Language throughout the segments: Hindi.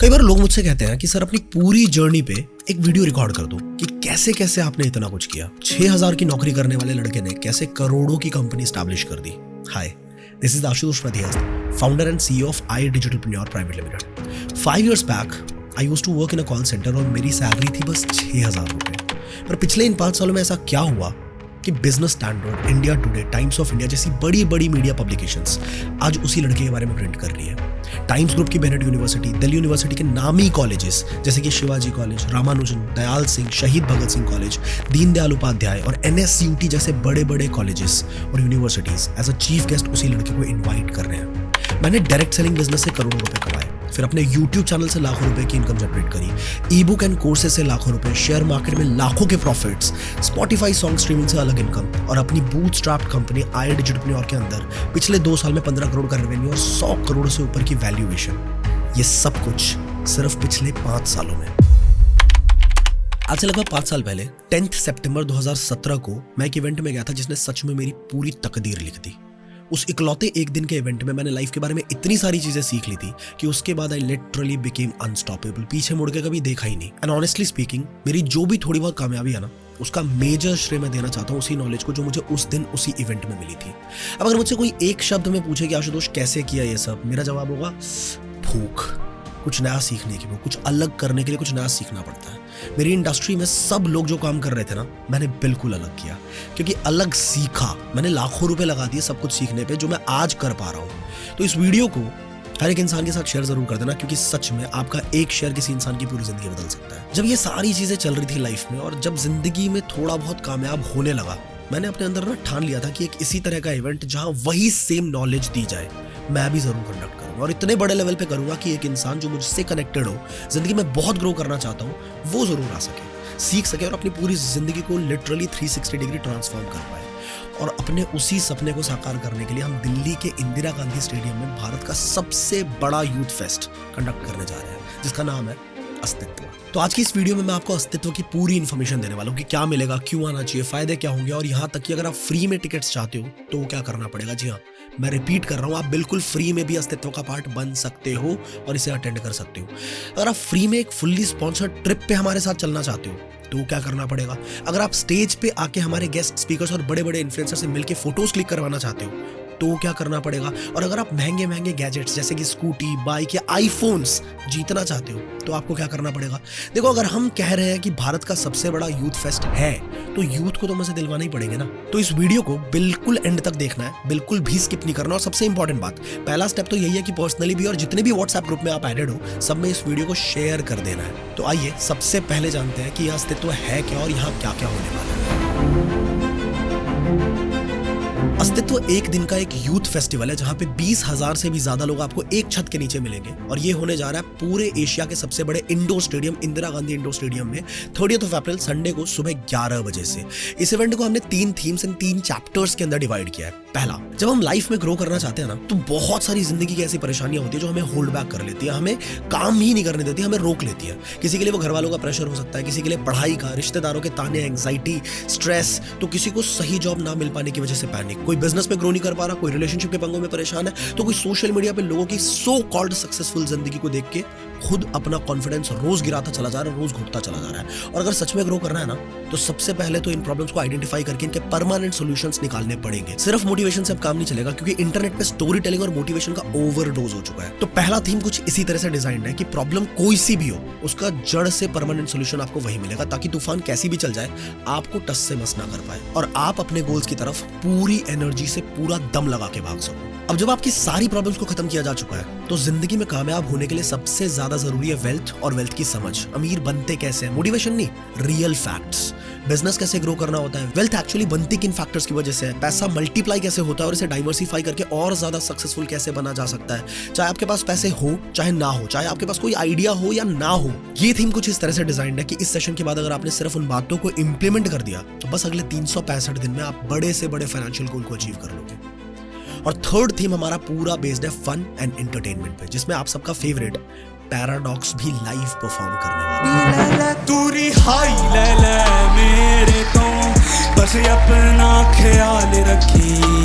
कई बार लोग मुझसे कहते हैं कि सर अपनी पूरी जर्नी पे एक वीडियो रिकॉर्ड कर दो कि कैसे कैसे आपने इतना कुछ किया। 6000 की नौकरी करने वाले लड़के ने कैसे करोड़ों की कंपनी स्टैब्लिश कर दी। Hi, this is Ashutosh Pratihast, founder and CEO of iDigitalpreneur Private Limited। 5 years back, I used to work in a call center और मेरी सैलरी थी बस 6000 रुपए। पर पिछले इन 5 सालों में ऐसा क्या हुआ कि business standard, India today, times of India जैसी बड़ी बड़ी मीडिया पब्लिकेशंस आज उसी लड़के के बारे में प्रिंट कर रही है। टाइम्स ग्रुप की बेनेट यूनिवर्सिटी, दिल्ली यूनिवर्सिटी के नामी कॉलेजेस जैसे कि शिवाजी कॉलेज, रामानुजन, दयाल सिंह, शहीद भगत सिंह कॉलेज, दीनदयाल उपाध्याय और NSUT जैसे बड़े बड़े कॉलेजेस और universities as a chief guest उसी लड़के को इन्वाइट कर रहे हैं। मैंने डायरेक्ट सेलिंग बिजनेस से करोड़ों रुपए कमाए, फिर अपने YouTube चैनल से लाखों रुपए की इनकम जनरेट करी, ई बुक एंड कोर्सेज से लाखों रुपए, शेयर मार्केट में लाखों के प्रॉफिट्स, Spotify सॉन्ग स्ट्रीमिंग से अलग इनकम और अपनी बूटस्ट्रैप्ड कंपनी iDigitalpreneur के अंदर पिछले 2 साल में 15 करोड़ का रेवेन्यू और 100 करोड़ से ऊपर की वैल्यूएशन। ये सब कुछ सिर्फ पिछले 5 सालों में। आज से लगभग 5 साल पहले 10 सितंबर 2017 को मैं एक इवेंट में गया था जिसने सच में मेरी पूरी तकदीर लिख दी। उस इकलौते एक दिन के इवेंट में मैंने लाइफ के बारे में इतनी सारी चीजें सीख ली थी कि उसके बाद आई लिटरली बिकेम अनस्टॉपेबल। पीछे मुड़ के कभी देखा ही नहीं। एंड ऑनेस्टली स्पीकिंग, मेरी जो भी थोड़ी बहुत कामयाबी है ना, उसका मेजर श्रेय मैं देना चाहता हूँ उसी नॉलेज को जो मुझे उस दिन उसी इवेंट में मिली थी। अब अगर मुझसे कोई एक शब्द में पूछे कि आशुतोष कैसे किया ये सब, मेरा जवाब होगा भूख। कुछ नया सीखने की, कुछ अलग करने के लिए कुछ नया सीखना पड़ता है। मेरी इंडस्ट्री में सब लोग जो काम कर रहे थे ना, मैंने बिल्कुल अलग किया, क्योंकि अलग सीखा। मैंने लाखों रुपए लगा दिए सब कुछ सीखने पे जो मैं आज कर पा रहा हूँ। तो इस वीडियो को हर एक इंसान के साथ शेयर जरूर कर देना, क्योंकि सच में आपका एक शेयर किसी इंसान की पूरी जिंदगी बदल सकता है। जब ये सारी चीजें चल रही थी लाइफ में और जब जिंदगी में थोड़ा बहुत कामयाब होने लगा, मैंने अपने अंदर ना ठान लिया था कि एक इसी तरह का इवेंट जहां वही सेम नॉलेज दी जाए, मैं भी जरूर कंडक्ट करूंगा और इतने बड़े लेवल पे करूंगा कि एक इंसान जो मुझसे कनेक्टेड हो, जिंदगी में बहुत ग्रो करना चाहता हूं, वो जरूर आ सके, सीख सके और अपनी पूरी जिंदगी को लिटरली 360 डिग्री ट्रांसफॉर्म कर पाए। और अपने उसी सपने को साकार करने के लिए हम दिल्ली के इंदिरा गांधी स्टेडियम में भारत का सबसे बड़ा यूथ फेस्ट कंडक्ट करने जा रहे हैं, जिसका नाम है अस्तित्व। तो आज की इस वीडियो में मैं आपको अस्तित्व की पूरी इन्फॉर्मेशन देने वाला हूँ कि क्या मिलेगा, क्यों आना चाहिए, फायदे क्या होंगे और यहाँ तक कि अगर आप फ्री में टिकट्स चाहते हो तो वो क्या करना पड़ेगा। जी हाँ, मैं रिपीट कर रहा हूँ, आप बिल्कुल फ्री में भी अस्तित्व का पार्ट बन सकते हो और इसे अटेंड कर सकते हो। अगर आप फ्री में एक फुल्ली स्पॉन्सर्ड ट्रिप पे हमारे साथ चलना चाहते हो तो क्या करना पड़ेगा। अगर आप स्टेज पे आके हमारे गेस्ट स्पीकर्स और बड़े बड़े इन्फ्लुएंसर से मिलके फोटोज क्लिक करवाना चाहते हो तो क्या करना पड़ेगा। और अगर आप महंगे महंगे गैजेट्स जैसे कि स्कूटी, बाइक या आईफोन्स जीतना चाहते हो तो आपको क्या करना पड़ेगा। देखो, अगर हम कह रहे हैं कि भारत का सबसे बड़ा यूथ फेस्ट है तो यूथ को तो मजे दिलवाना ही पड़ेंगे ना। तो इस वीडियो को बिल्कुल एंड तक देखना है, बिल्कुल भी स्किप नहीं करना। और सबसे इंपॉर्टेंट बात, पहला स्टेप तो यही है कि पर्सनली भी और जितने भी व्हाट्सएप ग्रुप में आप एडेड हो, सब में इस वीडियो को शेयर कर देना है। तो आइए सबसे पहले जानते हैं कि यह अस्तित्व है क्या और यहाँ क्या क्या होने वाला है। अस्तित्व एक दिन का एक यूथ फेस्टिवल है जहां पे 20,000 से भी ज्यादा लोग आपको एक छत के नीचे मिलेंगे और ये होने जा रहा है पूरे एशिया के सबसे बड़े indoor stadium Indira Gandhi indoor stadium में 30 अप्रैल संडे को सुबह 11 बजे से। इस इवेंट को हमने 3 थीम्स एंड 3 चैप्टर्स के अंदर डिवाइड किया है। पहला, जब हम लाइफ में ग्रो करना चाहते हैं ना, तो बहुत सारी जिंदगी की ऐसी परेशानियां होती है जो हमें होल्ड बैक कर लेती है, हमें काम ही नहीं करने देती, हमें रोक लेती है। किसी के लिए वो घर वालों का प्रेशर हो सकता है, किसी के लिए पढ़ाई का, रिश्तेदारों के ताने, एंग्जाइटी, स्ट्रेस, तो किसी को सही जॉब ना मिल पाने की वजह से पैनिक, कोई बिजनेस में ग्रो नहीं कर पा रहा, कोई रिलेशनशिप के पंगों में परेशान है, तो कोई सोशल मीडिया पे लोगों की सो कॉल्ड सक्सेसफुल जिंदगी को देख के खुद अपना कॉन्फिडेंस रोज गिराता चला जा रहा है, रोज घुटता चला जा रहा है। और अगर सच में ग्रो करना है ना, तो सबसे पहले तो इन प्रॉब्लम्स को आइडेंटिफाई करके इनके परमानेंट सॉल्यूशंस निकालने पड़ेंगे। सिर्फ मोटिवेशन से अब काम नहीं चलेगा, क्योंकि इंटरनेट पे स्टोरी टेलिंग और मोटिवेशन का ओवरडोज हो चुका है। तो पहला थीम कुछ इसी तरह से डिजाइन्ड है कि प्रॉब्लम कोई सी भी हो, उसका जड़ से परमानेंट सॉल्यूशन आपको वही मिलेगा, ताकि तूफान कैसी भी चल जाए आपको टस से मस ना कर पाए और आप अपने गोल्स की तरफ पूरी एनर्जी से पूरा दम लगा के भाग सको। अब जब आपकी सारी प्रॉब्लम्स को खत्म किया जा चुका है, तो जिंदगी में कामयाब होने के लिए सबसे ज्यादा जरूरी है वेल्थ और वेल्थ की समझ। अमीर बनते कैसे हैं, मोटिवेशन नहीं, रियल फैक्ट्स। बिजनेस कैसे ग्रो करना होता है, वेल्थ एक्चुअली बनती किन फैक्टर्स की वजह से है, पैसा मल्टीप्लाई कैसे होता है और इसे डाइवर्सिफाई करके और ज्यादा सक्सेसफुल कैसे बना जा सकता है, चाहे आपके पास पैसे हो चाहे ना हो, चाहे आपके पास कोई आइडिया हो या ना हो। ये थीम कुछ इस तरह से डिजाइन्ड है कि इस सेशन के बाद अगर आपने सिर्फ उन बातों को इंप्लीमेंट कर दिया तो बस अगले 365 दिन में आप बड़े से बड़े फाइनेंशियल गोल को अचीव कर लोगे। और थर्ड थीम हमारा पूरा बेस्ड है फन एंड एंटरटेनमेंट पे, जिसमें आप सबका फेवरेट पैराडॉक्स भी लाइव परफॉर्म करने वाला है। बस अपना ख्याल रखी।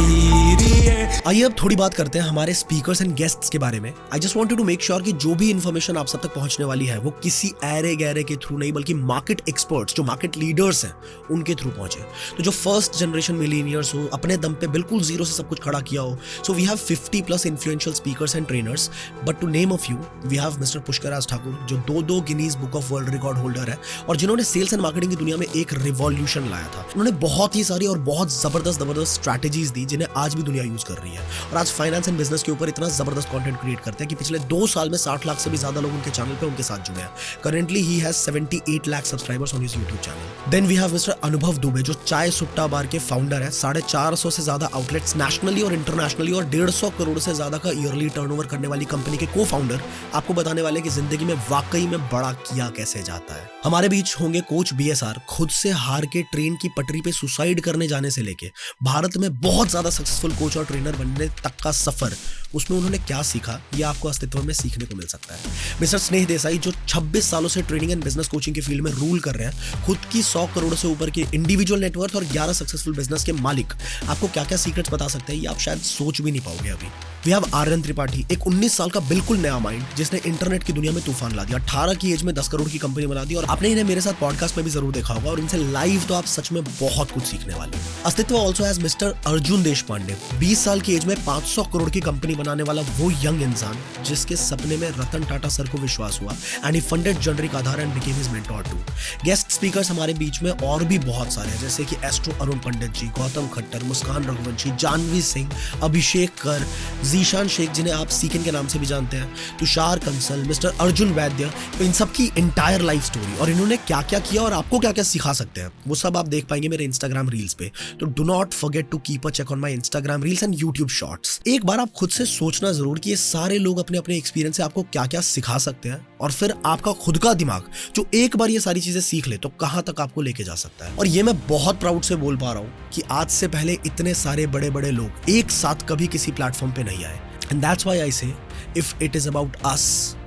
आइए अब थोड़ी बात करते हैं हमारे स्पीकर्स एंड गेस्ट्स के बारे में। I just wanted to make sure कि जो भी इन्फॉर्मेशन आप सब तक पहुंचने वाली है वो किसी ऐरे गैरे के थ्रू नहीं, बल्कि मार्केट एक्सपर्ट्स जो मार्केट लीडर्स हैं उनके थ्रू पहुंचे। तो जो फर्स्ट जनरेशन मिलीनियर्स हो, अपने दम पे बिल्कुल जीरो से सब कुछ खड़ा किया हो। So we have 50+ influential speakers and trainers, but to name a few we have mister Pushkar Thakur, जो 2 Guinness book of world record holder है और जिन्होंने सेल्स एंड मार्केटिंग की दुनिया में एक रिवॉल्यूशन लाया था। उन्होंने बहुत ही सारी और बहुत जबरदस्त स्ट्रैटेजीज दी जिन्हें आज भी दुनिया यूज कर रही है और आज फाइनेंस एंड बिजनेस के ऊपर इतना जबरदस्त कंटेंट क्रिएट करते हैं कि पिछले 2 साल में 60 लाख से भी ज्यादा लोग उनके चैनल पे उनके साथ जुड़े हैं। Currently he has 78 lakh subscribers on his YouTube channel. Then we have mister Anubhav Dubey, जो चाय सुट्टा बार के फाउंडर है। 450 से ज्यादा आउटलेट्स नेशनली और इंटरनेशनली और 150 करोड़ से ज्यादा का ईयरली टर्नओवर करने वाली कंपनी के को फाउंडर आपको बताने वाले कि जिंदगी में वाकई में बड़ा किया कैसे जाता है। हमारे बीच होंगे कोच BSR, खुद से हार के ट्रेन की पटरी पे सुसाइड करने जाने से लेके भारत में बहुत ज्यादा सक्सेसफुल कोच और ट्रेनर बनने तक का सफर, उसमें उन्होंने क्या सीखा ये आपको अस्तित्व में सीखने को मिल सकता है। मिस्टर स्नेह देसाई, जो 26 सालों से ट्रेनिंग एंड बिजनेस कोचिंग के फील्ड में रूल कर रहे हैं, खुद की 100 करोड़ से ऊपर के इंडिविजुअल नेटवर्क और 11 सक्सेसफुल बिजनेस के मालिक, आपको क्या क्या सीक्रेट्स बता सकते हैं ये आप शायद सोच भी नहीं पाओगे अभी। वी हैव आर्यन त्रिपाठी, एक 19 साल का बिल्कुल नया माइंड जिसने इंटरनेट की दुनिया में तूफान ला दिया। 18 की एज में 10 करोड़ की कंपनी बना दी और आपने इन्हें मेरे साथ पॉडकास्ट में भी जरूर देखा होगा और इनसे लाइव तो आप सच में बहुत कुछ सीखने वाले हैं। अस्तित्व also has mister Arjun Deshpande, 20 साल की एज में 500 करोड़ की कंपनी बनाने वाला वो यंग इंसान जिसके सपने में रतन टाटा सर को विश्वास हुआ and he funded generic Aadhaar and became his mentor too. Guest speakers हमारे बीच में और भी बहुत सारे हैं, जैसे कि एस्ट्रो अरुण पंडित जी, गौतम खट्टर, मुस्कान रघुवंशी, जानवी सिंह, अभिषेक कर, जीशान शेख जिन्हें आप सीकन के नाम से भी जानते हैं, तुषार कंसल, मिस्टर अर्जुन वैद्य। तो इन सब की एंटायर लाइफ स्टोरी और इन्होंने क्या क्या किया और आपको क्या क्या सिखा सकते हैं वो सब आप देख पाएंगे मेरे इंस्टाग्राम रील्स पे। तो do not forget to keep a check on my Instagram reels and YouTube shorts. एक बार आप खुद से सोचना जरूर कि ये सारे लोग अपने अपने एक्सपीरियंस से आपको क्या क्या सिखा सकते हैं और फिर आपका खुद का दिमाग जो एक बार ये सारी चीजें सीख ले तो कहां तक आपको लेके जा सकता है। और ये मैं बहुत प्राउड से बोल पा रहा हूं कि आज से पहले इतने सारे बड़े बड़े लोग एक साथ कभी किसी प्लेटफॉर्म पे नहीं आए। And that's why I say, if it is about us,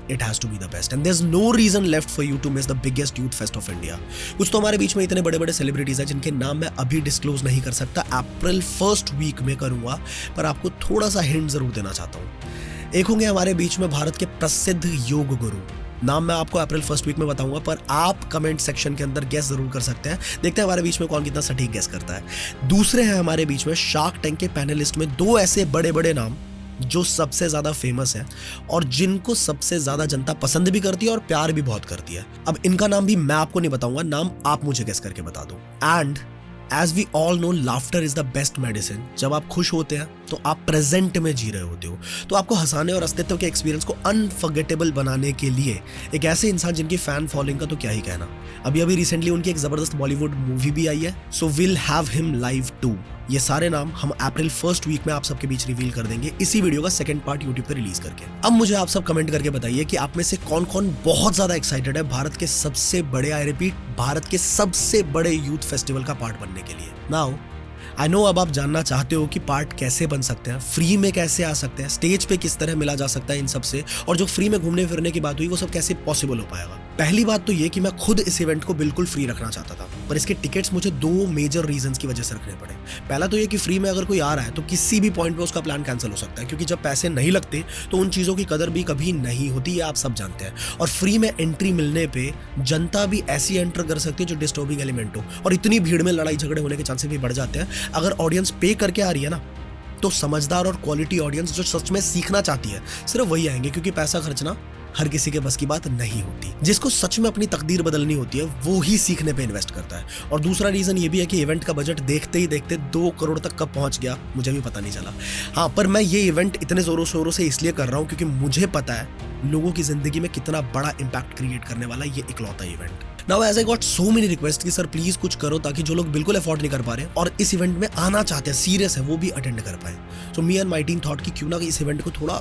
it has to be the best. And there's no reason left for you to miss the biggest youth fest of India. कुछ तो हमारे बीच में इतने बड़े बड़े सेलिब्रिटीज हैं जिनके नाम मैं अभी डिस्क्लोज नहीं कर सकता, अप्रैल 1st वीक में करूंगा, पर आपको थोड़ा सा हिंट जरूर देना चाहता हूँ। एक होंगे हमारे बीच में भारत के प्रसिद्ध योग गुरु, नाम मैं आपको अप्रैल 1st वीक में बताऊंगा, पर आप कमेंट सेक्शन के अंदर गेस जरूर कर सकते हैं। देखते हैं हमारे बीच में कौन कितना सटीक गेस करता है। दूसरे हैं हमारे बीच में शार्क टैंक के पैनलिस्ट में 2 ऐसे बड़े बड़े नाम जो सबसे ज्यादा फेमस है और जिनको सबसे ज्यादा जनता पसंद भी करती है और प्यार भी बहुत करती है। अब इनका नाम भी मैं आपको नहीं बताऊंगा, नाम आप मुझे गेस करके बता दो। And as we all know, laughter is the best medicine. जब आप खुश होते हैं तो आप प्रेजेंट में जी रहे होते हो। तो आपको हंसाने और अस्तित्व के एक्सपीरियंस को अनफॉरगेटेबल बनाने के लिए एक ऐसे इंसान जिनकी फैन फॉलोइंग का तो क्या ही कहना, अभी रिसेंटली उनकी एक जबरदस्त बॉलीवुड मूवी भी आई है, so will have him live too. ये सारे नाम हम अप्रैल 1st वीक में आप सबके बीच रिवील कर देंगे इसी वीडियो का 2nd पार्ट यूट्यूब पे रिलीज करके। अब मुझे आप सब कमेंट करके बताइए कि आप में से कौन कौन बहुत ज्यादा एक्साइटेड है भारत के सबसे बड़े, आई रिपीट, भारत के सबसे बड़े यूथ फेस्टिवल का पार्ट बनने के लिए। नाउ आई नो अब आप जानना चाहते हो कि पार्ट कैसे बन सकते हैं, फ्री में कैसे आ सकते हैं, स्टेज पे किस तरह मिला जा सकता है इन सब से, और जो फ्री में घूमने फिरने की बात हुई वो सब कैसे पॉसिबल हो पाएगा। पहली बात तो ये कि मैं खुद इस इवेंट को बिल्कुल फ्री रखना चाहता था, पर इसके टिकट्स मुझे 2 मेजर रीजंस की वजह से रखने पड़े। पहला तो ये कि फ्री में अगर कोई आ रहा है तो किसी भी पॉइंट पे उसका प्लान कैंसिल हो सकता है, क्योंकि जब पैसे नहीं लगते तो उन चीज़ों की कदर भी कभी नहीं होती, ये आप सब जानते हैं। और फ्री में एंट्री मिलने पे जनता भी ऐसी एंटर कर सकती है जो डिस्टर्बिंग एलिमेंट हो, और इतनी भीड़ में लड़ाई झगड़े होने के चांसेस भी बढ़ जाते हैं। अगर ऑडियंस पे करके आ रही है ना, तो समझदार और क्वालिटी ऑडियंस जो सच में सीखना चाहती है सिर्फ वही आएंगे, क्योंकि पैसा खर्चना हर किसी के बस की बात नहीं होती। जिसको सच में अपनी तकदीर बदलनी होती है वो ही सीखने पे इन्वेस्ट करता है। और दूसरा रीजन ये भी है कि इवेंट का बजट देखते ही देखते 2 करोड़ तक कब पहुंच गया मुझे भी पता नहीं चला। हाँ, पर मैं ये इवेंट इतने जोरों शोरों से इसलिए कर रहा हूँ क्योंकि मुझे पता है लोगों की जिंदगी में कितना बड़ा इम्पैक्ट क्रिएट करने वाला ये इकलौता event. Now as I got so many request कि सर प्लीज कुछ करो ताकि जो लोग बिल्कुल अफोर्ड नहीं कर पा रहे और इस इवेंट में आना चाहते हैं, सीरियस है, वो भी अटेंड कर पाए। So me and my team thought कि क्यों ना इस इवेंट को थोड़ा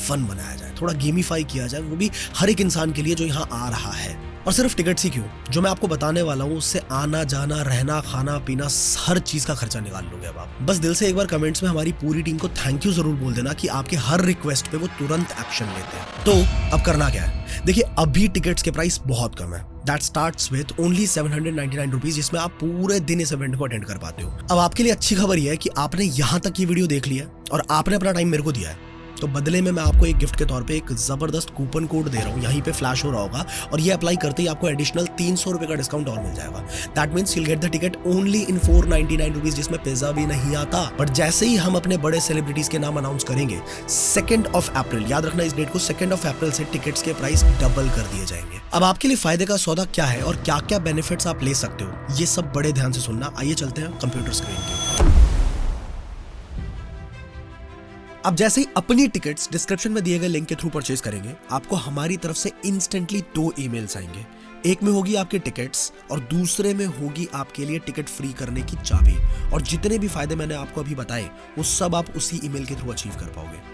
फन बनाया जाए, थोड़ा गेमीफाई किया जाए, वो भी हर एक इंसान के लिए जो यहाँ आ रहा है। और सिर्फ टिकट्स ही क्यों, जो मैं आपको बताने वाला हूँ उससे आना जाना रहना खाना पीना हर चीज का खर्चा निकाल लोगे। अब आप बस दिल से एक बार कमेंट्स में हमारी पूरी टीम को थैंक यू जरूर बोल देना कि आपके हर रिक्वेस्ट पे वो तुरंत एक्शन लेते हैं। तो अब करना क्या है, देखिए अभी टिकट्स के प्राइस बहुत कम है। That starts with only 799 rupees, जिसमें आप पूरे दिन इस इवेंट को अटेंड कर पाते हो। अब आपके लिए अच्छी खबर यह है कि आपने यहाँ तक ये वीडियो देख लिया और आपने अपना टाइम मेरे को दिया है, तो बदले में मैं आपको एक गिफ्ट के तौर पे एक जबरदस्त कूपन कोड दे रहा हूँ, यहीं पे फ्लैश हो रहा होगा, और ये अप्लाई करते ही आपको एडिशनल 300 रुपए का डिस्काउंट और मिल जाएगा। That means you'll get the ticket only in 499 rupees, जिसमें पिज्जा भी नहीं आता। बट जैसे ही हम अपने बड़े सेलिब्रिटीज के नाम अनाउंस करेंगे 2 अप्रैल, याद रखना इस डेट को, 2 अप्रैल से टिकट्स के प्राइस डबल कर दिए जाएंगे। अब आपके लिए फायदे का सौदा क्या है और क्या क्या बेनिफिट्स आप ले सकते हो, ये सब बड़े ध्यान से सुनना। आइए चलते हैं कंप्यूटर स्क्रीन के। अब जैसे ही अपनी टिकट्स डिस्क्रिप्शन में दिए गए लिंक के थ्रू परचेज करेंगे, आपको हमारी तरफ से इंस्टेंटली 2 ईमेल्स आएंगे। एक में होगी आपके टिकट्स और दूसरे में होगी आपके लिए टिकट फ्री करने की चाबी। और जितने भी फायदे मैंने आपको अभी बताए वो सब आप उसी ईमेल के थ्रू अचीव कर पाओगे।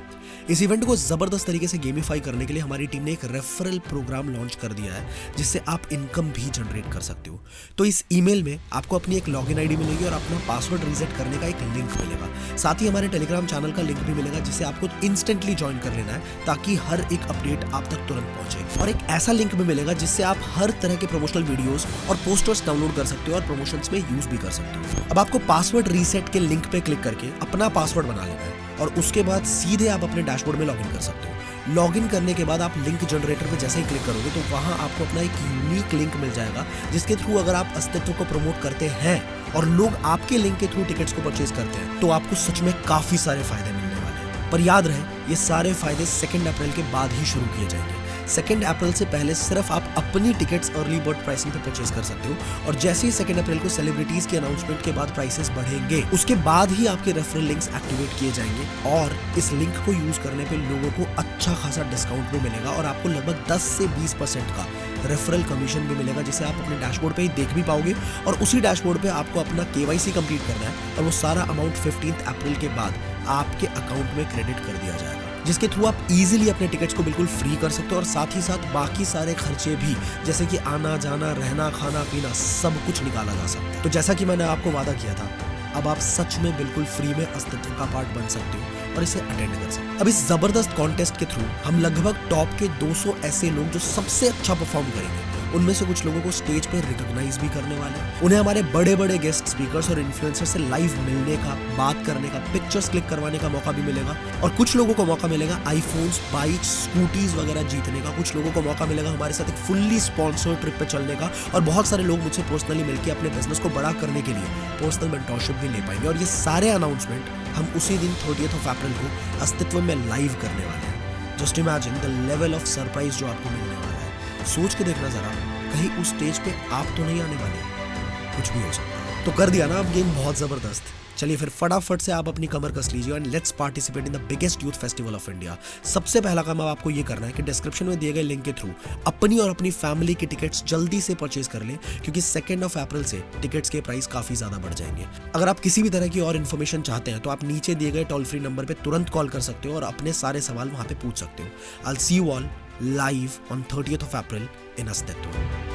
इस इवेंट को जबरदस्त तरीके से गेमिफाई करने के लिए हमारी टीम ने एक रेफरल प्रोग्राम लॉन्च कर दिया है, जिससे आप इनकम भी जनरेट कर सकते हो। तो इस ईमेल में आपको अपनी एक लॉगिन आईडी मिलेगी और अपना पासवर्ड रीसेट करने का एक लिंक मिलेगा। साथ ही हमारे टेलीग्राम चैनल का लिंक भी मिलेगा, जिसे आपको इंस्टेंटली ज्वाइन कर लेना है ताकि हर एक अपडेट आप तक तुरंत पहुंचे। और एक ऐसा लिंक भी मिलेगा जिससे आप हर तरह के प्रमोशनल वीडियोस और पोस्टर्स डाउनलोड कर सकते हो और प्रमोशंस में यूज भी कर सकते हो। अब आपको पासवर्ड रीसेट के लिंक पे क्लिक करके अपना पासवर्ड बना लेना है और उसके बाद सीधे आप अपने डैशबोर्ड में लॉगिन कर सकते हो। लॉगिन करने के बाद आप लिंक जनरेटर पे जैसे ही क्लिक करोगे तो वहां आपको अपना एक यूनिक लिंक मिल जाएगा, जिसके थ्रू अगर आप अस्तित्व को प्रमोट करते हैं और लोग आपके लिंक के थ्रू टिकट्स को परचेज करते हैं, तो आपको सच में काफी सारे फायदे मिलने वाले हैं। पर याद रहे, ये सारे फायदे 2 अप्रैल के बाद ही शुरू किए जाएंगे। 2 अप्रैल से पहले सिर्फ आप अपनी टिकट्स अर्ली बर्ड प्राइसिंग पे परचेज कर सकते हो, और जैसे ही 2 अप्रैल को सेलिब्रिटीज के अनाउंसमेंट के बाद प्राइसेस बढ़ेंगे, उसके बाद ही आपके रेफरल लिंक्स एक्टिवेट किए जाएंगे और इस लिंक को यूज करने पे लोगों को अच्छा खासा डिस्काउंट भी मिलेगा और आपको लगभग 10 से 20% का रेफरल कमीशन भी मिलेगा, जिसे आप अपने डैशबोर्ड पे ही देख भी पाओगे। और उसी डैशबोर्ड पे आपको अपना KYC कंप्लीट करना है और वो सारा अमाउंट 15 अप्रैल के बाद आपके अकाउंट में क्रेडिट कर दिया जाएगा, जिसके थ्रू आप इजीली अपने टिकट्स को बिल्कुल फ्री कर सकते हो और साथ ही साथ बाकी सारे खर्चे भी, जैसे कि आना जाना, रहना, खाना पीना, सब कुछ निकाला जा सकता है। तो जैसा कि मैंने आपको वादा किया था, अब आप सच में बिल्कुल फ्री में अस्तित्व का पार्ट बन सकते हो और इसे अटेंड कर सकते हो। अब इस जबरदस्त कॉन्टेस्ट के थ्रू हम लगभग टॉप के 200 ऐसे लोग जो सबसे अच्छा परफॉर्म करेंगे, उनमें से कुछ लोगों को स्टेज पे रिकॉग्नाइज भी करने वाले हैं। उन्हें हमारे बड़े बड़े गेस्ट स्पीकर्स और इन्फ्लुएंसर से लाइव मिलने का, बात करने का, पिक्चर्स क्लिक करवाने का मौका भी मिलेगा। और कुछ लोगों को मौका मिलेगा आईफोन्स, बाइक्स, स्कूटीज वगैरह जीतने का। कुछ लोगों को मौका मिलेगा हमारे साथ एक फुल्ली स्पॉन्सर्ड ट्रिप पे चलने का। और बहुत सारे लोग मुझसे पर्सनली मिलकर अपने बिजनेस को बड़ा करने के लिए पर्सनल मेंटोरशिप भी ले पाएंगे। और ये सारे अनाउंसमेंट हम उसी दिन 30 अप्रैल को अस्तित्व में लाइव करने वाले हैं। Just imagine the level of surprise जो आपको मिलने वाला है। सोच के देखना जरा, कहीं उस स्टेज पे आप तो नहीं आने वाले, कुछ भी हो सकता है। तो कर दिया ना अब गेम बहुत जबरदस्त। चलिए फिर फटाफट से आप अपनी कमर कस लीजिए and let's participate in the biggest youth festival of India. सबसे पहला काम अब आपको ये करना है कि डिस्क्रिप्शन में दिए गए लिंक के थ्रू अपनी और अपनी फैमिली की टिकट्स जल्दी से परचेज कर लें, क्योंकि 2 अप्रैल से टिकट्स के प्राइस काफी ज्यादा बढ़ जाएंगे। अगर आप किसी भी तरह की और इन्फॉर्मेशन चाहते हैं तो आप नीचे दिए गए टोल फ्री नंबर पे तुरंत कॉल कर सकते हो और अपने सारे सवाल वहां पे पूछ सकते हो। I'll see you all live on 30th of April in Astitva.